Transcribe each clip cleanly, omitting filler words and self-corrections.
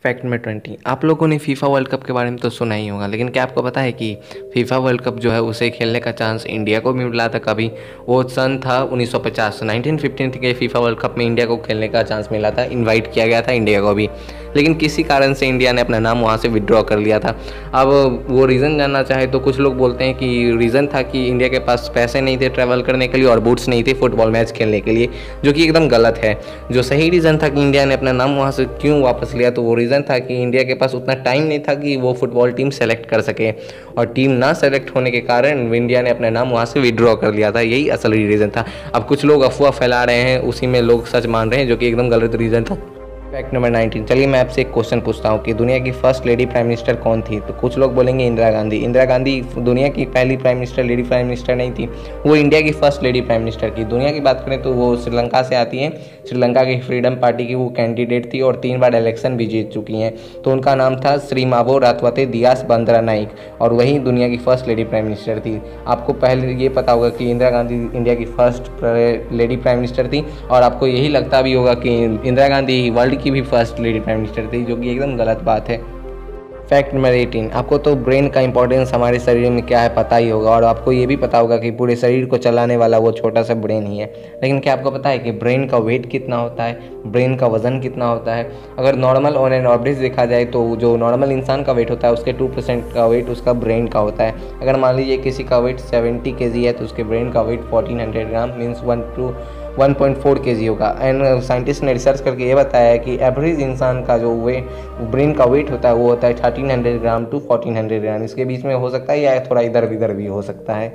Fact number 20। आप लोगों ने फीफा वर्ल्ड कप के बारे में तो सुना ही होगा, लेकिन क्या आपको पता है कि फीफा वर्ल्ड कप जो है उसे खेलने का चांस इंडिया को भी मिला था कभी। वो सन था 1950, 1915 के फीफा वर्ल्ड कप में इंडिया को खेलने का चांस मिला था, इनवाइट किया गया था इंडिया को भी, लेकिन किसी कारण से इंडिया ने अपना नाम वहाँ से विड्रॉ कर लिया था। अब वो रीज़न जानना चाहे तो कुछ लोग बोलते हैं कि रीज़न था कि इंडिया के पास पैसे नहीं थे ट्रैवल करने के लिए और बूट्स नहीं थे फुटबॉल मैच खेलने के लिए, जो कि एकदम गलत है। जो सही रीज़न था कि इंडिया ने अपना नाम वहाँ से क्यों वापस लिया, तो वो रीज़न था कि इंडिया के पास उतना टाइम नहीं था कि वो फुटबॉल टीम सेलेक्ट कर सके, और टीम ना सेलेक्ट होने के कारण इंडिया ने अपना नाम वहाँ से विड्रॉ कर लिया था। यही असल रीज़न था। अब कुछ लोग अफवाह फैला रहे हैं, उसी में लोग सच मान रहे हैं, जो कि एकदम गलत रीज़न था। Fact number 19। चलिए मैं आपसे एक क्वेश्चन पूछता हूँ कि दुनिया की फर्स्ट लेडी प्राइम मिनिस्टर कौन थी। तो कुछ लोग बोलेंगे इंदिरा गांधी। इंदिरा गांधी दुनिया की पहली prime minister, lady prime minister नहीं थी, वो इंडिया की फर्स्ट लेडी प्राइम मिनिस्टर की। दुनिया की बात करें तो वो श्रीलंका से आती हैं, श्रीलंका की फ्रीडम पार्टी की वो कैंडिडेट थी और 3 बार इलेक्शन भी जीत चुकी हैं। तो उनका नाम था श्रीमावो रातवते दियास बंद्रा नाइक, और वही दुनिया की फर्स्ट लेडी प्राइम मिनिस्टर थी। आपको पहले ये पता होगा कि इंदिरा गांधी इंडिया की फर्स्ट लेडी प्राइम मिनिस्टर थी, और आपको यही लगता भी होगा कि इंदिरा गांधी वर्ल्ड की भी फर्स्ट लेडी प्राइम मिनिस्टर थी, जो कि एकदम गलत बात है। Fact number 18। आपको तो ब्रेन का इंपॉर्टेंस हमारे शरीर में क्या है पता ही होगा, और आपको ये भी पता होगा कि पूरे शरीर को चलाने वाला वो छोटा सा ब्रेन ही है। लेकिन क्या आपको पता है कि ब्रेन का वेट कितना होता है, ब्रेन का वजन कितना होता है? अगर नॉर्मल ऑन एन एवरेज देखा जाए तो जो नॉर्मल इंसान का वेट होता है उसके 2% का वेट उसका ब्रेन का होता है। अगर मान लीजिए किसी का वेट 70 kg है तो उसके ब्रेन का वेट 1400 ग्राम मीन्स 1.4 kg होगा। एंड साइंटिस्ट ने रिसर्च करके ये बताया है कि एवरेज इंसान का जो ब्रेन का वेट होता है वो होता है 1300 ग्राम टू 1400 ग्राम, इसके बीच में हो सकता है या थोड़ा इधर उधर भी हो सकता है।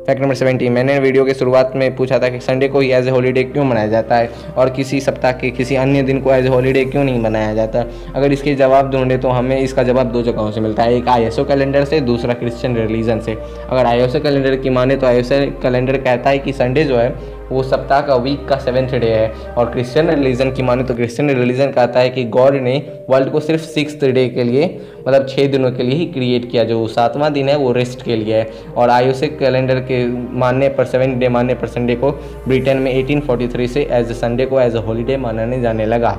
Fact number 17। मैंने वीडियो की शुरुआत में पूछा था कि संडे को ही एज ए हॉलीडे क्यों मनाया जाता है और किसी सप्ताह के किसी अन्य दिन को एज ए हॉलीडे क्यों नहीं मनाया जाता। अगर इसके जवाब ढूंढे तो हमें इसका जवाब 2 जगहों से मिलता है, एक आईएसओ कैलेंडर से, दूसरा क्रिश्चियन रिलीजन से। अगर आईएसओ कैलेंडर की माने तो आईएसओ कैलेंडर कहता है कि संडे जो है वो सप्ताह का वीक का 7th डे है, और क्रिश्चियन रिलीजन की माने तो क्रिश्चियन रिलीजन कहता है कि गॉड ने वर्ल्ड को सिर्फ 6th डे के लिए, मतलब 6 दिनों के लिए ही क्रिएट किया, जो 7वां दिन है वो रेस्ट के लिए है। और आईओसी कैलेंडर के मानने पर 7th डे मानने पर संडे को ब्रिटेन में 1843 से एज ए संडे को एज ए हॉलीडे मनाने जाने लगा।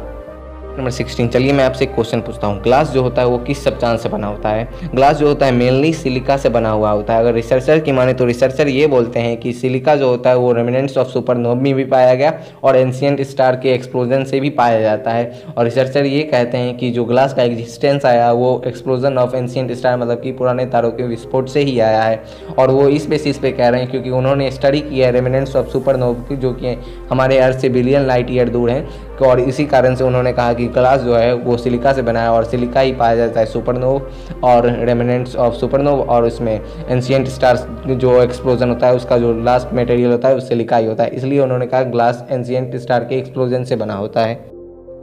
नंबर 16। चलिए मैं आपसे एक क्वेश्चन पूछता हूँ, ग्लास जो होता है वो किस सब्सटेंस से बना होता है? ग्लास जो होता है मेनली सिलिका से बना हुआ होता है। अगर रिसर्चर की माने तो रिसर्चर ये बोलते हैं कि सिलिका जो होता है वो रेमिनेंट्स ऑफ सुपरनोवा में भी पाया गया और एंशिएंट स्टार के एक्सप्लोजन से भी पाया जाता है। और रिसर्चर ये कहते हैं कि जो ग्लास का एग्जिस्टेंस आया वो एक्सप्लोजन ऑफ एंशिएंट स्टार मतलब कि पुराने तारों के विस्फोट से ही आया है, और वो इस बेसिस पे कह रहे हैं क्योंकि उन्होंने स्टडी किया है रेमिनेंट्स ऑफ सुपरनोवा की, जो कि हमारे अर्थ से बिलियन लाइट ईयर दूर हैं, और इसी कारण से उन्होंने कहा कि ग्लास जो है वो सिलिका से बना है और सिलिका ही पाया जाता है सुपरनोवा और रेमिनेंट्स ऑफ सुपरनोवा, और उसमें एंशिएंट स्टार्स जो एक्सप्लोजन होता है उसका जो लास्ट मटेरियल होता है वो सिलिका ही होता है, इसलिए उन्होंने कहा ग्लास एंशिएंट स्टार के एक्सप्लोजन से बना होता है।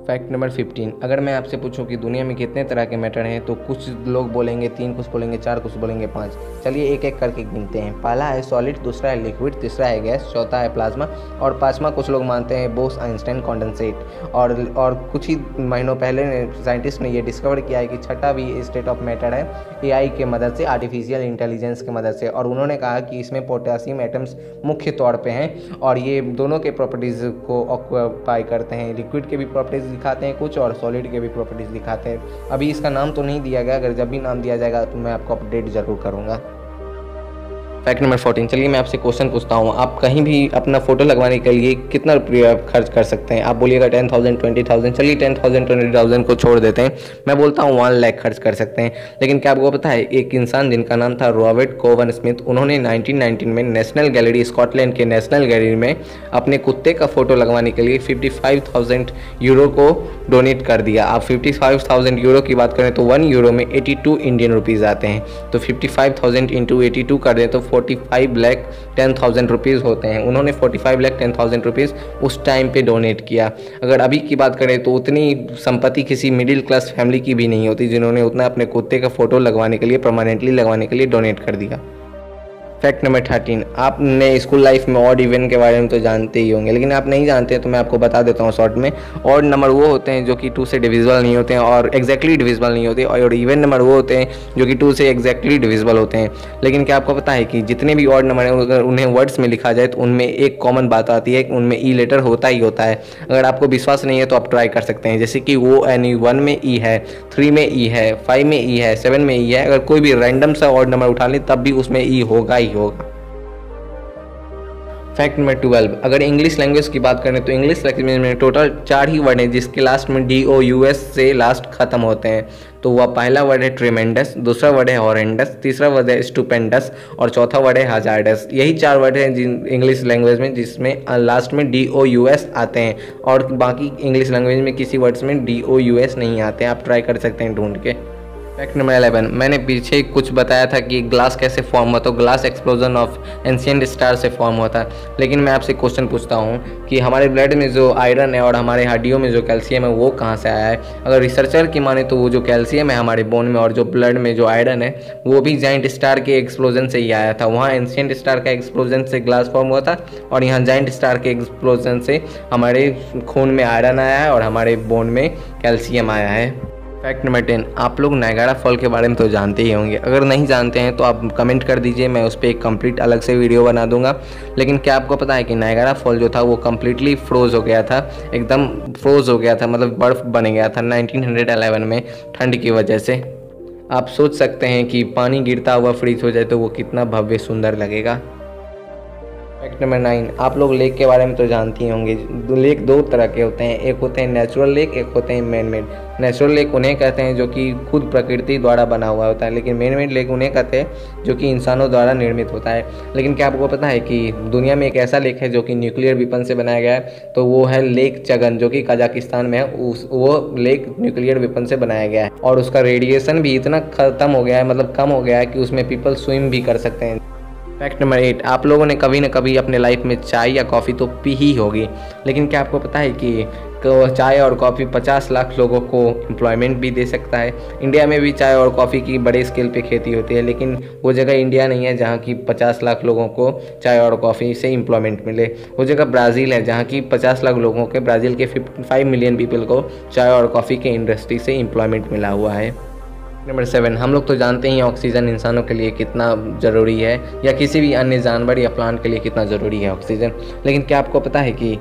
Fact number 15। अगर मैं आपसे पूछूं कि दुनिया में कितने तरह के मैटर हैं तो कुछ लोग बोलेंगे 3, कुछ बोलेंगे 4, कुछ बोलेंगे 5। चलिए एक एक करके गिनते हैं। पहला है सॉलिड, दूसरा है लिक्विड, तीसरा है गैस, चौथा है प्लाज्मा, और 5वां कुछ लोग मानते हैं बोस आइंस्टाइन कॉन्डेंसेट। और कुछ ही महीनों पहले साइंटिस्ट ने ये डिस्कवर किया है कि छठा भी स्टेट ऑफ मैटर है एआई के मदद से, आर्टिफिशियल इंटेलिजेंस की मदद से, और उन्होंने कहा कि इसमें पोटेशियम एटम्स मुख्य तौर पर हैं और ये दोनों के प्रॉपर्टीज़ को ऑक्यूपाई करते हैं। लिक्विड के भी प्रॉपर्टीज़ दिखाते हैं कुछ और सॉलिड के भी प्रॉपर्टीज दिखाते हैं। अभी इसका नाम तो नहीं दिया गया, अगर जब भी नाम दिया जाएगा तो मैं आपको अपडेट जरूर करूंगा। Fact number 14। चलिए मैं आपसे क्वेश्चन पूछता हूँ, आप कहीं भी अपना फोटो लगवाने के लिए कितना रुपया खर्च कर सकते हैं? आप बोलिएगा 10,000 20,000। चलिए 10,000 20,000 को छोड़ देते हैं, मैं बोलता हूँ 1 लाख खर्च कर सकते हैं। लेकिन क्या आपको पता है एक इंसान जिनका नाम था रॉबर्ट कोवन स्मिथ, उन्होंने 1919 में नेशनल गैलरी, स्कॉटलैंड के नेशनल गैलरी में अपने कुत्ते का फोटो लगवाने के लिए 55,000 यूरो को डोनेट कर दिया। आप 55,000 यूरो की बात करें तो 1 यूरो में 82 इंडियन रुपीज़ आते हैं, तो 55,000 इंटू 82 कर दें तो 45,10,000 रुपीज़ होते हैं। उन्होंने 45,10,000 रुपीज़ उस टाइम पे डोनेट किया। अगर अभी की बात करें तो उतनी संपत्ति किसी मिडिल क्लास फैमिली की भी नहीं होती जिन्होंने उतना अपने कुत्ते का फ़ोटो लगवाने के लिए, परमानेंटली लगवाने के लिए डोनेट कर दिया। फैक्ट नंबर 13, आपने स्कूल लाइफ में ऑड इवन के बारे में तो जानते ही होंगे, लेकिन आप नहीं जानते तो मैं आपको बता देता हूँ शॉर्ट में। ऑड नंबर वो होते हैं जो कि 2 से डिविजिबल नहीं होते हैं और एग्जैक्टली डिविजिबल नहीं होते, और इवन नंबर वो होते हैं जो कि 2 से एग्जैक्टली डिविजिबल होते हैं। लेकिन क्या आपको पता है कि जितने भी ऑड नंबर हैं अगर उन्हें वर्ड्स में लिखा जाए तो उनमें एक कॉमन बात आती है कि उनमें ई लेटर होता ही होता है। अगर आपको विश्वास नहीं है तो आप ट्राई कर सकते हैं, जैसे कि वो यानी 1 में ई है, 3 में ई है, 5 में ई है, 7 में ई है। अगर कोई भी रैंडम सा ऑड नंबर उठा लें तब भी उसमें ई होगा ही होगा। फैक्ट नंबर 12, अगर इंग्लिश लैंग्वेज की बात करें तो इंग्लिश लैंग्वेज में टोटल 4 ही वर्ड हैं जिसके लास्ट में DOUS से लास्ट खत्म होते हैं। तो वह पहला वर्ड है ट्रेमेंडस, दूसरा वर्ड है हॉरेंडस, तीसरा वर्ड है स्टूपेंडस और चौथा वर्ड है हजार्डस। यही 4 वर्ड हैं जिन इंग्लिश लैंग्वेज में जिसमें लास्ट में DOUS आते हैं, और बाकी इंग्लिश लैंग्वेज में किसी वर्ड्स में DOUS नहीं आते हैं। आप ट्राई कर सकते हैं ढूंढ के। फैक्ट नंबर 11, मैंने पीछे कुछ बताया था कि ग्लास कैसे फॉर्म हुआ, तो glass explosion of ancient star से फॉर्म हुआ था। लेकिन मैं आपसे क्वेश्चन पूछता हूँ कि हमारे ब्लड में जो आयरन है और हमारे हड्डियों में जो कैल्शियम है वो कहाँ से आया है? अगर रिसर्चर की माने तो वो जो कैल्शियम है हमारे बोन में और जो ब्लड में जो आयरन है वो भी जाइंट स्टार के एक्सप्लोजन से ही आया था। वहाँ एंशिएंट स्टार का एक्सप्लोजन से ग्लास फॉर्म हुआ था और यहाँ जाइंट स्टार के एक्सप्लोजन से हमारे खून में आयरन आया है और हमारे बोन में कैल्शियम आया है। फैक्ट नंबर 10, आप लोग नायगारा फॉल के बारे में तो जानते ही होंगे। अगर नहीं जानते हैं तो आप कमेंट कर दीजिए, मैं उस पर एक कंप्लीट अलग से वीडियो बना दूंगा। लेकिन क्या आपको पता है कि नायगारा फॉल जो था वो कम्प्लीटली फ्रोज हो गया था, एकदम फ्रोज हो गया था, मतलब बर्फ़ बन गया था 1911 में ठंड की वजह से। आप सोच सकते हैं कि पानी गिरता हुआ फ्रीज हो जाए तो वो कितना भव्य सुंदर लगेगा। फैक्ट नंबर 9, आप लोग लेक के बारे में तो जानते ही होंगे। लेक 2 तरह के होते हैं, एक होते हैं नेचुरल लेक, एक होते हैं मैन मेड। नेचुरल लेक उन्हें कहते हैं जो कि खुद प्रकृति द्वारा बना हुआ होता है, लेकिन मैन मेड लेक उन्हें कहते हैं जो कि इंसानों द्वारा निर्मित होता है। लेकिन क्या आपको पता है कि दुनिया में एक ऐसा लेक है जो कि न्यूक्लियर वेपन से बनाया गया है? तो वो है लेक चगन जो कि कजाकिस्तान में है। वो लेक न्यूक्लियर वेपन से बनाया गया है और उसका रेडिएशन भी इतना ख़त्म हो गया है, मतलब कम हो गया है कि उसमें पीपल स्विम भी कर सकते हैं। फैक्ट नंबर 8, आप लोगों ने कभी न कभी अपने लाइफ में चाय या कॉफ़ी तो पी ही होगी, लेकिन क्या आपको पता है कि चाय और कॉफ़ी 50 लाख लोगों को एम्प्लॉयमेंट भी दे सकता है? इंडिया में भी चाय और कॉफ़ी की बड़े स्केल पे खेती होती है, लेकिन वो जगह इंडिया नहीं है जहाँ की 50 लाख लोगों को चाय और कॉफ़ी से एम्प्लॉयमेंट मिले। वो जगह ब्राज़ील है जहाँ की 50 लाख लोगों के, ब्राज़ील के 55 मिलियन पीपल को चाय और कॉफ़ी के इंडस्ट्री से एम्प्लॉयमेंट मिला हुआ है। नंबर 7, हम लोग तो जानते ही ऑक्सीजन इंसानों के लिए कितना ज़रूरी है या किसी भी अन्य जानवर या प्लांट के लिए कितना ज़रूरी है ऑक्सीजन। लेकिन क्या आपको पता है कि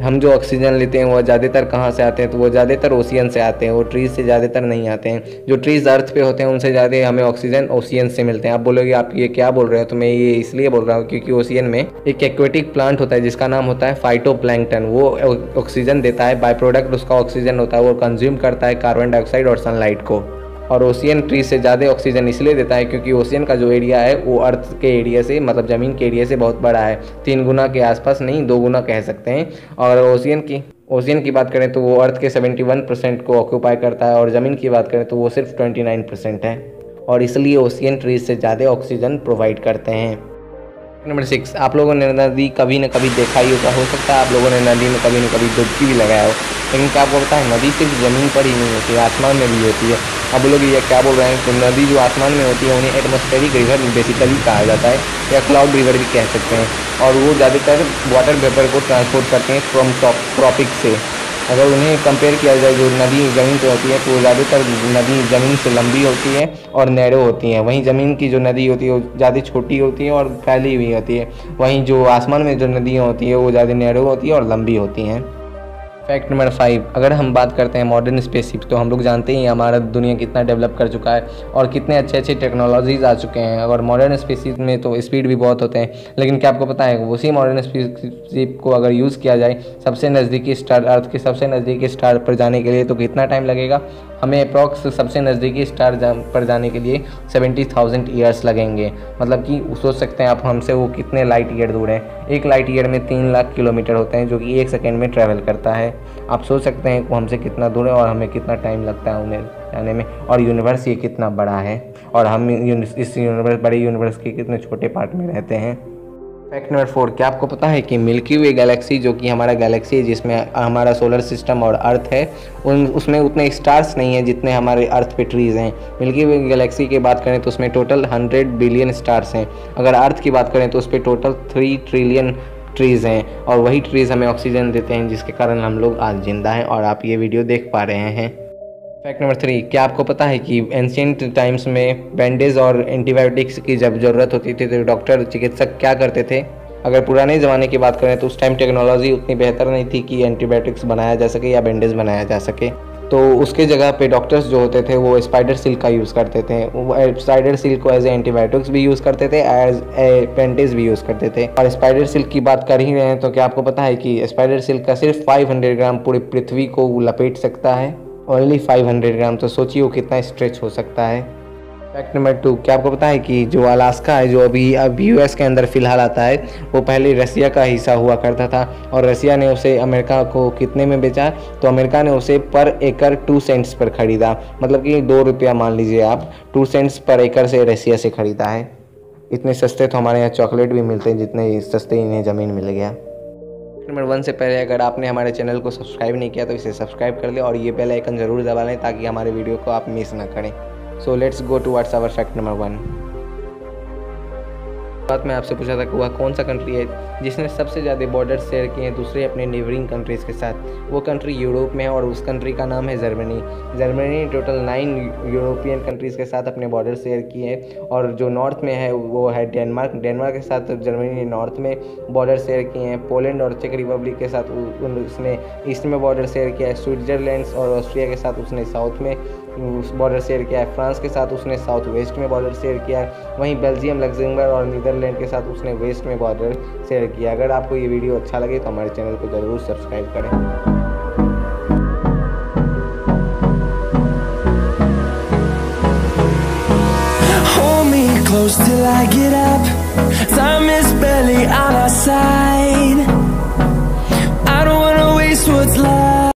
हम जो ऑक्सीजन लेते हैं वो ज़्यादातर कहाँ से आते हैं? तो वो ज़्यादातर ओशियन से आते हैं, वो ट्रीज़ से ज़्यादातर नहीं आते हैं। जो ट्रीज़ अर्थ पे होते हैं उनसे ज़्यादा हमें ऑक्सीजन ओशियन से मिलते हैं। आप बोलोगे आप ये क्या बोल रहे हो? तो मैं ये इसलिए बोल रहा हूँ क्योंकि ओशियन में एक एक्वेटिक प्लांट होता है जिसका नाम होता है फाइटोप्लैंक्टन। वो ऑक्सीजन देता है, बाय प्रोडक्ट उसका ऑक्सीजन होता है। वो कंज्यूम करता है कार्बन डाइऑक्साइड और सनलाइट को, और ओशियन ट्री से ज़्यादा ऑक्सीजन इसलिए देता है क्योंकि ओशियन का जो एरिया है वो अर्थ के एरिया से, मतलब ज़मीन के एरिया से बहुत बड़ा है। 3 गुना के आसपास नहीं, 2 गुना कह सकते हैं। और ओशियन की बात करें तो वो अर्थ के 71% को ऑक्यूपाई करता है और ज़मीन की बात करें तो वो सिर्फ 29% है, और इसलिए ओशियन ट्रीज से ज़्यादा ऑक्सीजन प्रोवाइड करते हैं। नंबर 6, आप लोगों ने नदी कभी न कभी देखा ही होगा, हो सकता है आप लोगों ने नदी में कभी न कभी डुबकी भी लगाया हो। लेकिन क्या आपको पता है नदी सिर्फ ज़मीन पर ही नहीं होती है, आसमान में भी होती है। अब लोग ये क्या बोल रहे हैं? तो नदी जो आसमान में होती है उन्हें एटमॉस्फेरिक रिवर बेसिकली कहा जाता है या क्लाउड रिवर भी कह सकते हैं, और वो ज़्यादातर वाटर वेपर को ट्रांसपोर्ट करते हैं फ्रॉम ट्रॉपिक से। अगर उन्हें कंपेयर किया जाए जो नदी ज़मीन पे होती है तो ज़्यादातर नदी ज़मीन से लंबी होती है और नैरो होती है। वहीं ज़मीन की जो नदी होती है वो ज़्यादा छोटी होती है और फैली हुई होती है। वहीं जो आसमान में जो नदियाँ होती है वो ज़्यादा नैरो होती है और लंबी होती हैं। फैक्ट नंबर 5, अगर हम बात करते हैं मॉडर्न स्पेसशिप तो हम लोग जानते ही हमारा दुनिया कितना डेवलप कर चुका है और कितने अच्छे अच्छे टेक्नोलॉजीज़ आ चुके हैं। और मॉडर्न स्पेसशिप में तो स्पीड भी बहुत होते हैं, लेकिन क्या आपको पता है उसी मॉडर्न स्पेसशिप को अगर यूज़ किया जाए सबसे नज़दीकी स्टार, अर्थ के सबसे नज़दीकी स्टार पर जाने के लिए तो कितना टाइम लगेगा? हमें अप्रॉक्स सबसे नज़दीकी स्टार पर जाने के लिए 70,000 ईयर्स लगेंगे। मतलब कि सोच सकते हैं आप हमसे वो कितने लाइट ईयर दूर हैं। 1 लाइट ईयर में 3 लाख किलोमीटर होते हैं जो कि 1 सेकेंड में ट्रैवल करता है। आप सोच सकते हैं वो हमसे कितना दूर है और हमें कितना टाइम लगता है उन्हें जाने में। और यूनिवर्स ये कितना बड़ा है और हम इस यूनिवर्स, बड़े यूनिवर्स के कितने छोटे पार्ट में रहते हैं। फैक्ट नंबर 4, क्या आपको पता है कि मिल्की वे गैलेक्सी जो कि हमारा गैलेक्सी है जिसमें हमारा सोलर सिस्टम और अर्थ है, उसमें उतने स्टार्स नहीं हैं जितने हमारे अर्थ पे ट्रीज़ हैं। मिल्की वे गैलेक्सी की बात करें तो उसमें टोटल 100 बिलियन स्टार्स हैं। अगर अर्थ की बात करें तो उस पर टोटल 3 ट्रिलियन ट्रीज़ हैं और वही ट्रीज़ हमें ऑक्सीजन देते हैं जिसके कारण हम लोग आज जिंदा हैं और आप ये वीडियो देख पा रहे हैं। फैक्ट नंबर 3, क्या आपको पता है कि एंशिएंट टाइम्स में बैंडेज और एंटीबायोटिक्स की जब ज़रूरत होती थी तो डॉक्टर चिकित्सक क्या करते थे? अगर पुराने ज़माने की बात करें तो उस टाइम टेक्नोलॉजी उतनी बेहतर नहीं थी कि एंटीबायोटिक्स बनाया जा सके या बैंडेज बनाया जा सके, तो उसके जगह पे डॉक्टर्स जो होते थे वो स्पाइडर सिल्क का यूज़ करते थे। वो स्पाइडर सिल्क को एज ए एंटीबायोटिक्स भी यूज़ करते थे, एज ए बैंडेज भी यूज़ करते थे। और स्पाइडर सिल्क की बात कर ही रहे हैं तो क्या आपको पता है कि स्पाइडर सिल्क का सिर्फ 500 ग्राम पूरी पृथ्वी को लपेट सकता है? ओनली 500 ग्राम, तो सोचिए वो कितना स्ट्रेच हो सकता है। फैक्ट नंबर 2, क्या आपको पता है कि जो अलास्का है जो अभी यूएस के अंदर फ़िलहाल आता है वो पहले रसिया का हिस्सा हुआ करता था और रसिया ने उसे अमेरिका को कितने में बेचा? तो अमेरिका ने उसे पर एकड़ 2 सेंट्स पर ख़रीदा, मतलब कि 2 रुपया मान लीजिए आप, 2 सेंट्स पर एकड़ से रसिया से ख़रीदा है। इतने सस्ते तो हमारे यहाँ चॉकलेट भी मिलते हैं जितने सस्ते इन्हें ज़मीन मिल गया। नंबर 1 से पहले अगर आपने हमारे चैनल को सब्सक्राइब नहीं किया तो इसे सब्सक्राइब कर ले और ये बेल आइकन ज़रूर दबा लें ताकि हमारे वीडियो को आप मिस ना करें। So let's go towards our fact number 1। बात मैं आपसे पूछा था कि वह कौन सा कंट्री है जिसने सबसे ज़्यादा बॉर्डर शेयर किए हैं दूसरे अपने नेबरिंग कंट्रीज़ के साथ। वो कंट्री यूरोप में है और उस कंट्री का नाम है Germany. Germany total 9 European countries के साथ अपने बॉर्डर शेयर किए हैं और जो नॉर्थ में है वो है डेनमार्क। डेनमार्क के साथ जर्मनी ने नॉर्थ में बॉर्डर शेयर किए हैं। पोलैंड और चेक रिपब्लिक के साथ उसने ईस्ट में बॉर्डर शेयर किया है। स्विट्ज़रलैंड और ऑस्ट्रिया के साथ उसने साउथ में बॉर्डर शेयर किया है। फ्रांस के साथ उसने साउथ वेस्ट में बॉर्डर शेयर किया है। वहीं बेल्जियम, लग्जमबर्ग और नीदरलैंड के साथ उसने वेस्ट में बॉर्डर शेयर किया। अगर आपको ये वीडियो अच्छा लगे तो हमारे चैनल को ज़रूर सब्सक्राइब करें। Hold me close till I get up. Time is barely on our side.